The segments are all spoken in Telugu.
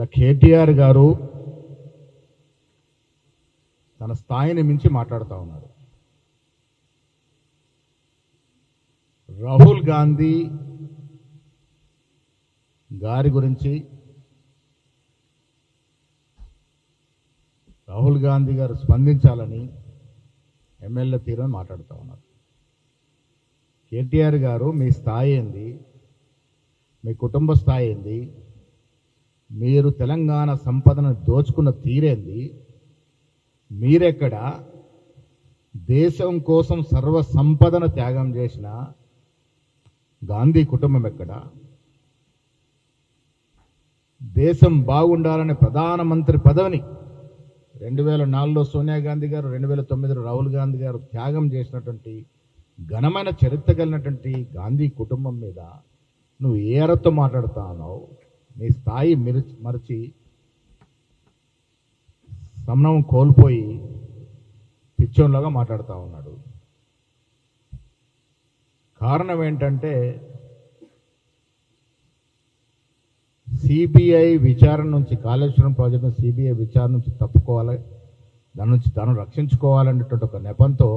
ఇలా కేటీఆర్ గారు తన స్థాయిని మించి మాట్లాడుతూ ఉన్నారు. రాహుల్ గాంధీ గారి గురించి రాహుల్ గాంధీ గారు స్పందించాలని ఎమ్మెల్యే తీరుని మాట్లాడుతూ ఉన్నారు. కేటీఆర్ గారు మీ స్థాయి ఏంది, మీ కుటుంబ స్థాయి ఏంది, మీరు తెలంగాణ సంపదను దోచుకున్న తీరేంది, మీరెక్కడ దేశం కోసం సర్వ సంపదను త్యాగం చేసిన గాంధీ కుటుంబం ఎక్కడ, దేశం బాగుండాలనే ప్రధానమంత్రి పదవిని 2004లో సోనియా గాంధీ గారు, 2009లో రాహుల్ గాంధీ గారు త్యాగం చేసినటువంటి ఘనమైన చరిత్ర కలిగినటువంటి గాంధీ కుటుంబం మీద నువ్వు ఏ అర్హతతో మాట్లాడుతా ఉన్నావు? నీ స్థాయి మరచి సమనం కోల్పోయి పిచ్చోన్లాగా మాట్లాడుతూ ఉన్నాడు. కారణం ఏంటంటే సిబిఐ విచారణ నుంచి, కాళేశ్వరం ప్రాజెక్టు సిబిఐ విచారణ నుంచి తప్పుకోవాలి, దాని నుంచి తాను రక్షించుకోవాలనేటువంటి ఒక నెపంతో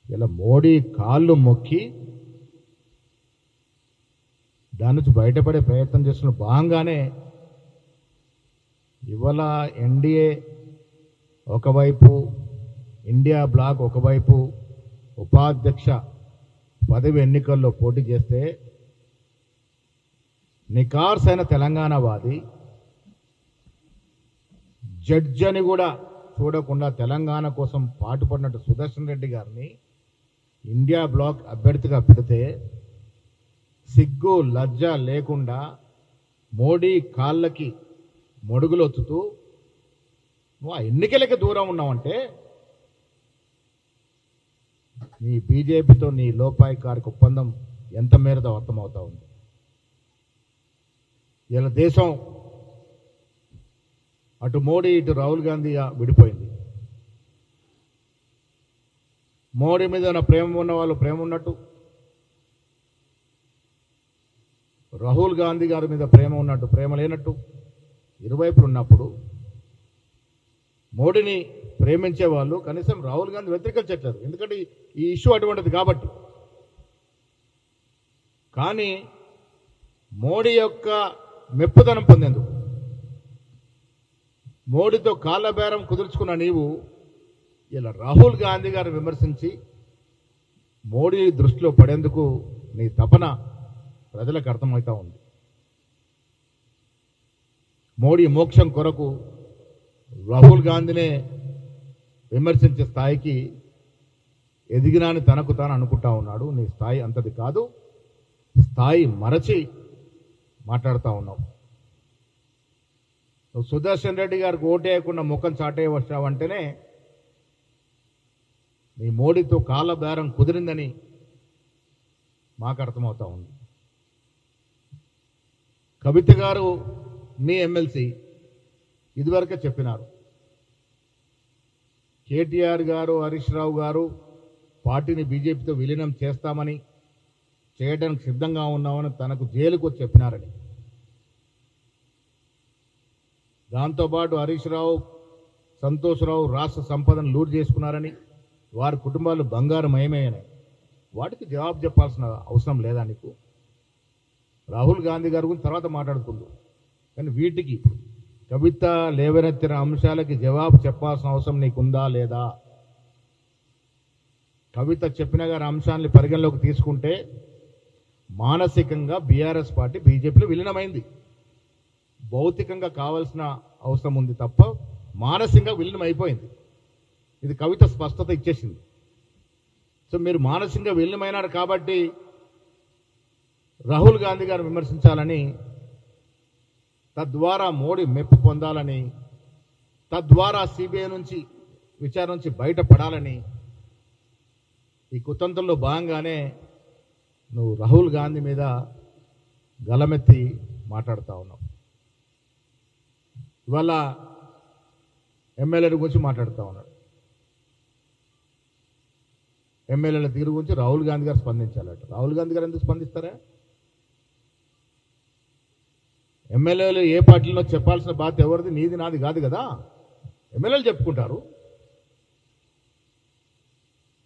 ఇలా మోడీ కాళ్ళు మొక్కి దాని నుంచి బయటపడే ప్రయత్నం చేస్తున్న భాగంగానే ఇవాళ ఎన్డీఏ ఒకవైపు, ఇండియా బ్లాక్ ఒకవైపు ఉపాధ్యక్ష పదవి ఎన్నికల్లో పోటీ చేస్తే నికార్సైన తెలంగాణవాది, జడ్జి అని కూడా చూడకుండా తెలంగాణ కోసం పాటుపడినట్టు సుదర్శన్ రెడ్డి గారిని ఇండియా బ్లాక్ అభ్యర్థిగా పెడితే సిగ్గు లజ్జ లేకుండా మోడీ కాళ్ళకి మొడుగులొత్తుతూ నువ్వు ఆ ఎన్నికలకి దూరం ఉన్నావంటే నీ బీజేపీతో నీ లోపాయికారికి ఒప్పందం ఎంత మేరదో అర్థమవుతా ఉంది. ఇలా దేశం అటు మోడీ ఇటు రాహుల్ గాంధీ విడిపోయింది. మోడీ మీద ప్రేమ ఉన్న వాళ్ళు ప్రేమ ఉన్నట్టు, రాహుల్ గాంధీ గారి మీద ప్రేమ ఉన్నట్టు ప్రేమ లేనట్టు ఇరువైపులు ఉన్నప్పుడు మోడీని ప్రేమించే వాళ్ళు కనీసం రాహుల్ గాంధీ వ్యతిరేకించట్లేదు, ఎందుకంటే ఈ ఇష్యూ అటువంటిది కాబట్టి. కానీ మోడీ యొక్క మెప్పుదనం పొందేందుకు, మోడీతో కాళ్ళ బేరం కుదుర్చుకున్న నీవు ఇలా రాహుల్ గాంధీ గారిని విమర్శించి మోడీ దృష్టిలో పడేందుకు నీ తపన ప్రజలకు అర్థమవుతా ఉంది. మోడీ మోక్షం కొరకు రాహుల్ గాంధీనే విమర్శించే స్థాయికి ఎదిగినాని తనకు తాను అనుకుంటా ఉన్నాడు. నీ స్థాయి అంతది కాదు, స్థాయి మరచి మాట్లాడుతూ ఉన్నావు. నువ్వు సుదర్శన్ రెడ్డి గారికి ఓటేయకుండా ముఖం చాటే వచ్చావంటేనే నీ మోడీతో కాళ్ళ బేరం కుదిరిందని మాకు అర్థమవుతా ఉంది. కవిత గారు మీ ఎమ్మెల్సీ ఇదివరకే చెప్పినారు, కేటీఆర్ గారు, హరీష్ రావు గారు పార్టీని బీజేపీతో విలీనం చేస్తామని, చేయడానికి సిద్ధంగా ఉన్నామని తనకు జైలుకు వచ్చి చెప్పినారని. దాంతోపాటు హరీష్ రావు, సంతోష్ రావు రాష్ట్ర సంపదను లూట్ చేసుకున్నారని, వారి కుటుంబాలు బంగారమయమయ్యాయని. వాటికి జవాబు చెప్పాల్సిన అవసరం లేదా నీకు? రాహుల్ గాంధీ గారి గురించి తర్వాత మాట్లాడుకుంటూ, కానీ వీటికి కవిత లేవనెత్తిన అంశాలకి జవాబు చెప్పాల్సిన అవసరం నీకుందా లేదా? కవిత చెప్పిన గారి అంశాన్ని పరిగణలోకి తీసుకుంటే మానసికంగా బీఆర్ఎస్ పార్టీ బీజేపీలో విలీనమైంది. భౌతికంగా కావాల్సిన అవసరం ఉంది తప్ప మానసికంగా విలీనం అయిపోయింది. ఇది కవిత స్పష్టత ఇచ్చేసింది. సో మీరు మానసికంగా విలీనమైనారు కాబట్టి రాహుల్ గాంధీ గారు విమర్శించాలని, తద్వారా మోడీ మెప్పు పొందాలని, తద్వారా సిబిఐ నుంచి విచారణ నుంచి బయటపడాలని ఈ కుతంత్రంలో భాగంగానే నువ్వు రాహుల్ గాంధీ మీద గలమెత్తి మాట్లాడుతూ ఉన్నావు. ఇవాళ ఎమ్మెల్యేల గురించి మాట్లాడుతూ ఉన్నాడు. ఎమ్మెల్యేల తీరు గురించి రాహుల్ గాంధీ గారు స్పందించాలట. రాహుల్ గాంధీ గారు ఎందుకు స్పందిస్తారా? ఎమ్మెల్యేలు ఏ పార్టీలో చెప్పాల్సిన బాధ్యత ఎవరిది? నీది నాది కాదు కదా. ఎమ్మెల్యేలు చెప్పుకుంటారు.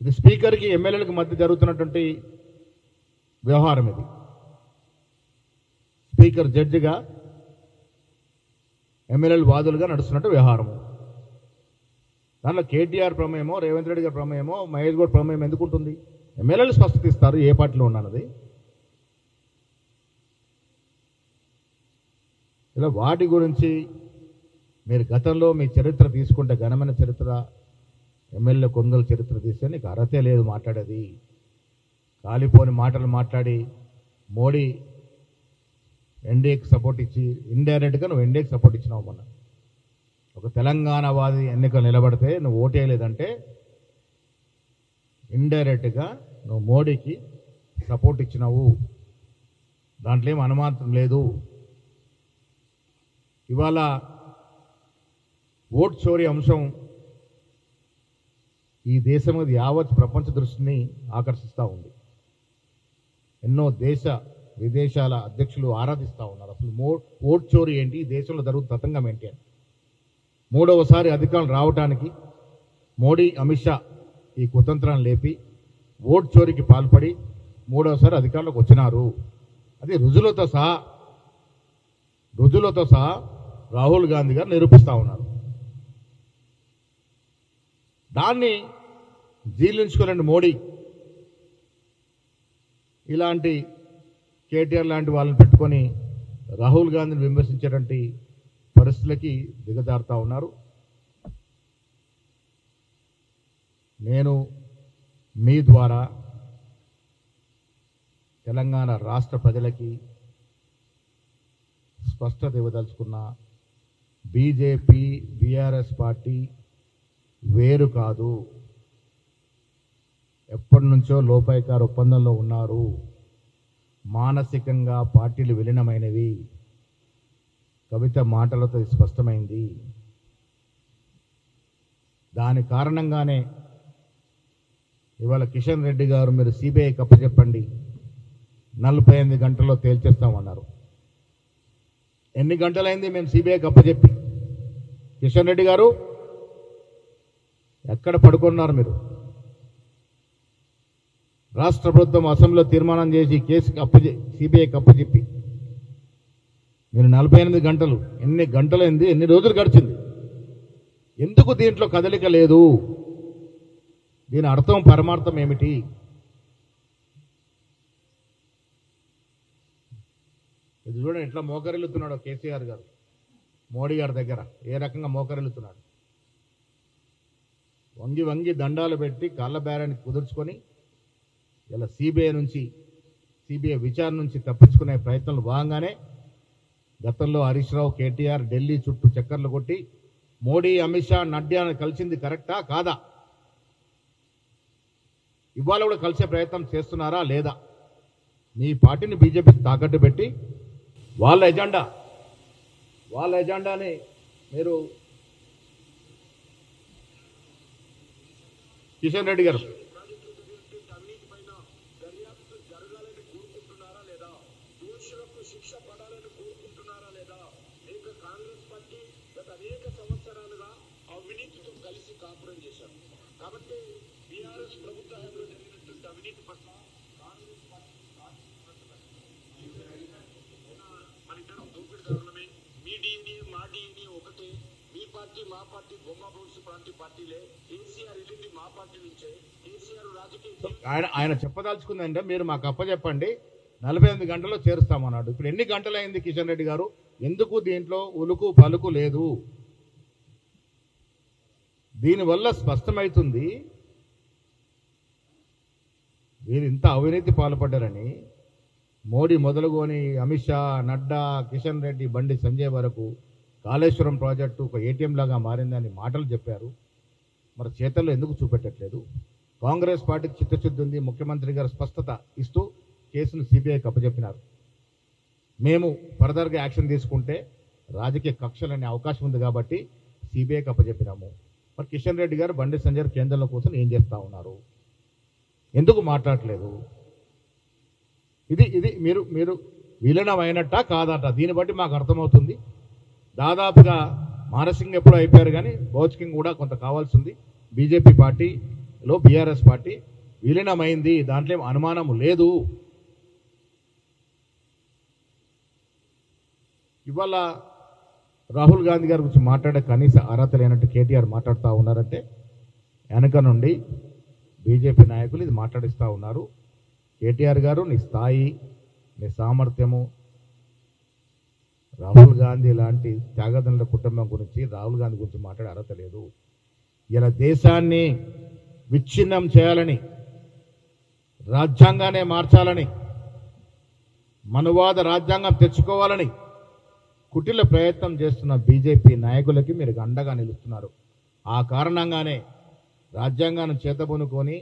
ఇది స్పీకర్కి ఎమ్మెల్యేలకు మధ్య జరుగుతున్నటువంటి వ్యవహారం. ఇది స్పీకర్ జడ్జిగా, ఎమ్మెల్యేలు వాదులుగా నడుస్తున్నట్టు వ్యవహారము. దాంట్లో కేటీఆర్ ప్రమేయమో, రేవంత్ రెడ్డి గారి ప్రమేయమో, మహేష్ గౌడ్ ప్రమేయం ఎందుకుంటుంది? ఎమ్మెల్యేలు స్పష్టత ఇస్తారు ఏ పార్టీలో ఉన్నానది. ఇలా వాటి గురించి మీరు గతంలో మీ చరిత్ర తీసుకుంటే, ఘనమైన చరిత్ర, ఎమ్మెల్యే కొనుగోలు చరిత్ర తీస్తే నీకు అర్హతే లేదు మాట్లాడేది. కాలిపోని మాటలు మాట్లాడి మోడీ ఎన్డీఏకి సపోర్ట్ ఇచ్చి ఇండైరెక్ట్గా నువ్వు ఎన్డీఏకి సపోర్ట్ ఇచ్చినావు. మొన్న ఒక తెలంగాణవాది ఎన్నికలు నిలబడితే నువ్వు ఓటేయలేదంటే ఇండైరెక్ట్గా నువ్వు మోడీకి సపోర్ట్ ఇచ్చినావు. దాంట్లో ఏం అనుమానం లేదు. ఇవాళ ఓట్ చోరీ అంశం ఈ దేశం మీద యావత్ ప్రపంచ దృష్టిని ఆకర్షిస్తూ ఉంది. ఎన్నో దేశ విదేశాల అధ్యక్షులు ఆరాధిస్తూ ఉన్నారు. అసలు ఓట్ చోరీ ఏంటి, ఈ దేశంలో జరుగుతున్న తతంగం ఏంటి అని. మూడవసారి అధికారం రావడానికి మోడీ, అమిత్ షా ఈ కుతంత్రాన్ని లేపి ఓట్ చోరీకి పాల్పడి మూడవసారి అధికారంలోకి వచ్చినారు. అది రుజువులతో సహా రాహుల్ గాంధీ గారు నిరూపిస్తూ ఉన్నారు. దాన్ని జీర్ణించుకోలేండి మోడీ. ఇలాంటి కేటీఆర్ లాంటి వాళ్ళని పెట్టుకొని రాహుల్ గాంధీని విమర్శించేటువంటి పరిస్థితులకి దిగజారుతూ ఉన్నారు. నేను మీ ద్వారా తెలంగాణ రాష్ట్ర ప్రజలకి స్పష్టత ఇవ్వదలుచుకున్న, బీజేపీ, బీఆర్ఎస్ పార్టీ వేరు కాదు. ఎప్పటి నుంచో లోపాయికార ఒప్పందంలో ఉన్నారు. మానసికంగా పార్టీలు విలీనమైనవి. కవిత మాటలతో స్పష్టమైంది. దాని కారణంగానే ఇవాళ కిషన్ రెడ్డి గారు మీరు సిబిఐకి అప్పచెప్పండి, 48 గంటల్లో తేల్చేస్తామన్నారు. ఎన్ని గంటలైంది మేము సిబిఐకి అప్పచెప్పి? కిషన్ రెడ్డి గారు ఎక్కడ పడుకున్నారు మీరు? రాష్ట్ర ప్రభుత్వం అసెంబ్లీలో తీర్మానం చేసి కేసుకి సిబిఐకి అప్పచెప్పి మీరు 48 గంటలు, ఎన్ని గంటలైంది, ఎన్ని రోజులు గడిచింది? ఎందుకు దీంట్లో కదలిక లేదు? దీని అర్థం, పరమార్థం ఏమిటి? ఇది చూడండి ఎట్లా మోకరిల్లుతున్నాడో కేసీఆర్ గారు మోడీ గారి దగ్గర, ఏ రకంగా మోకరిల్లుతున్నాడు. వంగి వంగి దండాలు పెట్టి కాళ్ళ బేరానికి కుదుర్చుకొని ఇలా సిబిఐ విచారణ నుంచి తప్పించుకునే ప్రయత్నాలు భాగంగానే గతంలో హరీష్ రావు, కేటీఆర్ ఢిల్లీ చుట్టూ చక్కర్లు కొట్టి మోడీ, అమిత్ షా, నడ్డాను కలిసింది కరెక్టా కాదా? ఇవాళ కూడా కలిసే ప్రయత్నం చేస్తున్నారా లేదా? మీ పార్టీని బీజేపీకి తాకట్టు పెట్టి వాళ్ళ ఎజెండాని మీరు కిషన్ రెడ్డి గారు కాబట్టి బీఆర్ఎస్ ప్రభుత్వంలో జరిగినటువంటి అవినీతి పట్ల మనిద్దరం దోపిడిదారులమే. మీ డిఎన్ఏ మా డిఎన్ఏ ఒకటే. మీ పార్టీ మా పార్టీ బొమ్మ భవిష్య పార్టీలే. కేసీఆర్ వెళ్ళింది మా పార్టీ నుంచే. కేసీఆర్ రాజకీయ ఆయన చెప్పదలుచుకుందంటే మీరు మాకు అప్పచెప్పండి, 48 గంటల్లో చేరుస్తామన్నాడు. ఇప్పుడు ఎన్ని గంటలైంది కిషన్ రెడ్డి గారు? ఎందుకు దీంట్లో ఉలుకు పలుకు లేదు? దీనివల్ల స్పష్టమవుతుంది వీరు ఇంత అవినీతి పాల్పడ్డారని. మోడీ మొదలుకొని అమిత్ షా, నడ్డా, కిషన్ రెడ్డి, బండి సంజయ్ వరకు కాళేశ్వరం ప్రాజెక్టు ఒక ఏటీఎం లాగా మారిందని మాటలు చెప్పారు. మరి చేతల్లో ఎందుకు చూపెట్టట్లేదు? కాంగ్రెస్ పార్టీకి చిత్తశుద్ధి ఉంది. ముఖ్యమంత్రి గారు స్పష్టత ఇస్తూ కేసును సిబిఐకి అప్పచెప్పినారు. మేము ఫర్దర్గా యాక్షన్ తీసుకుంటే రాజకీయ కక్షలనే అవకాశం ఉంది కాబట్టి సిబిఐకి అప్పచెప్పినాము. మరి కిషన్ రెడ్డి గారు, బండి సంజయ్ కేంద్రంలో కోసం ఏం చేస్తూ ఉన్నారు? ఎందుకు మాట్లాడట్లేదు? ఇది మీరు మీరు విలీనం అయినట్టా కాదట. దీన్ని బట్టి మాకు అర్థమవుతుంది. దాదాపుగా మానసింగ్ ఎప్పుడు అయిపోయారు కానీ భౌతికంగా కూడా కొంత కావాల్సి ఉంది. బీజేపీ పార్టీలో బీఆర్ఎస్ పార్టీ విలీనమైంది, దాంట్లో ఏం అనుమానం లేదు. ఇవాళ రాహుల్ గాంధీ గారి గురించి మాట్లాడే కనీస అర్హత లేనట్టు కేటీఆర్ మాట్లాడుతూ ఉన్నారంటే వెనక నుండి బీజేపీ నాయకులు ఇది మాట్లాడిస్తూ ఉన్నారు. కేటీఆర్ గారు, నీ స్థాయి, నీ సామర్థ్యము, రాహుల్ గాంధీ లాంటి త్యాగదనుల కుటుంబం గురించి, రాహుల్ గాంధీ గురించి మాట్లాడే అర్హత లేదు. ఇలా దేశాన్ని విచ్ఛిన్నం చేయాలని, రాజ్యాంగాన్ని మార్చాలని, మనువాద రాజ్యాంగం తెచ్చుకోవాలని కుటిల ప్రయత్నం చేస్తున్న బీజేపీ నాయకులకి మీరు అండగా నిలుస్తున్నారు. ఆ కారణంగానే రాజ్యాంగాన్ని చేతబొనుకొని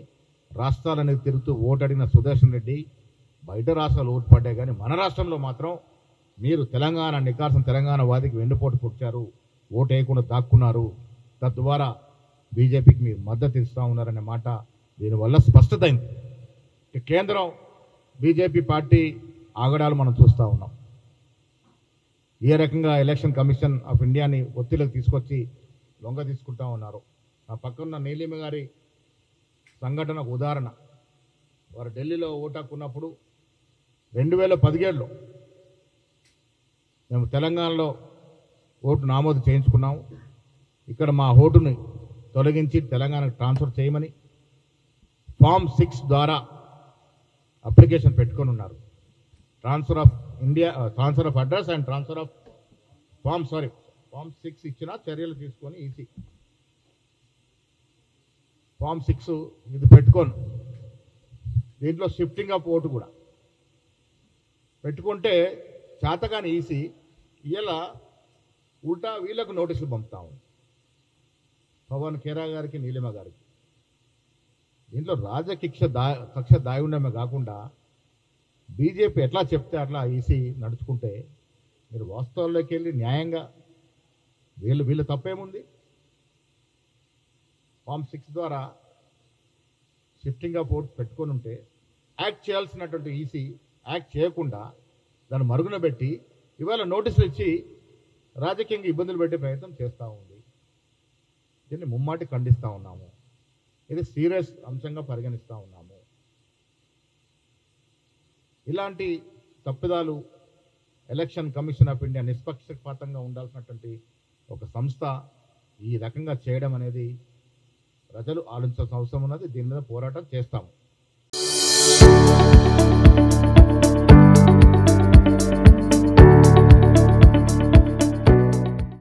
రాష్ట్రాలను తిరుగుతూ ఓటడిన సుదర్శన్ రెడ్డి బయట రాష్ట్రాలు ఓటు పడ్డాయి, కానీ మన రాష్ట్రంలో మాత్రం మీరు తెలంగాణ నికార్సం తెలంగాణ వాదికి వెన్నుపోటు పుట్టారు, ఓటు వేయకుండా దాక్కున్నారు. తద్వారా బీజేపీకి మీరు మద్దతు ఇస్తూ ఉన్నారనే మాట దీనివల్ల స్పష్టతైంది. కేంద్రం బీజేపీ పార్టీ ఆగడాలు మనం చూస్తూ ఉన్నాం. ఏ రకంగా ఎలక్షన్ కమిషన్ ఆఫ్ ఇండియాని ఒత్తిడికి తీసుకొచ్చి లొంగ తీసుకుంటా ఉన్నారు. ఆ పక్కన నీలిమ గారి సంఘటనకు ఉదాహరణ. వారు ఢిల్లీలో ఓటు హక్కున్నప్పుడు 2017లో మేము తెలంగాణలో ఓటు నమోదు చేయించుకున్నాము. ఇక్కడ మా ఓటుని తొలగించి తెలంగాణకు ట్రాన్స్ఫర్ చేయమని ఫామ్ 6 ద్వారా అప్లికేషన్ పెట్టుకొని ఉన్నారు. Transfer of address and transfer of form 6 ఇచ్చిన చర్యలు తీసుకొని ఈసీ ఫామ్ 6 ఇది పెట్టుకోను, దీంట్లో షిఫ్టింగ్ ఆఫ్ ఓటు కూడా పెట్టుకుంటే చేతగాని ఈసీ ఇలా ఉల్టా వీళ్ళకు నోటీసులు పంపుతాము, పవన్ ఖేరా గారికి, నీలిమ గారికి. దీంట్లో కక్ష దాగి ఉండమే కాకుండా బీజేపీ ఎట్లా చెప్తే అట్లా ఈసీ నడుచుకుంటే మీరు వాస్తవాల్లోకి వెళ్ళి న్యాయంగా వీళ్ళ తప్పేముంది? ఫామ్ 6 ద్వారా షిఫ్టింగ్ ఆఫ్ ఓట్స్ పెట్టుకొని ఉంటే యాక్ట్ చేయాల్సినటువంటి ఈసీ యాక్ట్ చేయకుండా దాన్ని మరుగున పెట్టి ఇవాళ నోటీసులు ఇచ్చి రాజకీయంగా ఇబ్బందులు పెట్టే ప్రయత్నం చేస్తూ ఉంది. దీన్ని ముమ్మాటి ఖండిస్తూ ఉన్నాము. ఇది సీరియస్ అంశంగా పరిగణిస్తూ ఉన్నాము. ఇలాంటి తప్పిదాలు ఎలక్షన్ కమిషన్ ఆఫ్ ఇండియా నిష్పక్షపాతంగా ఉండాల్సినటువంటి ఒక సంస్థ ఈ రకంగా చేయడం అనేది ప్రజలు ఆలోచించాల్సిన అవసరం ఉన్నది. దీని మీద పోరాటం చేస్తాము.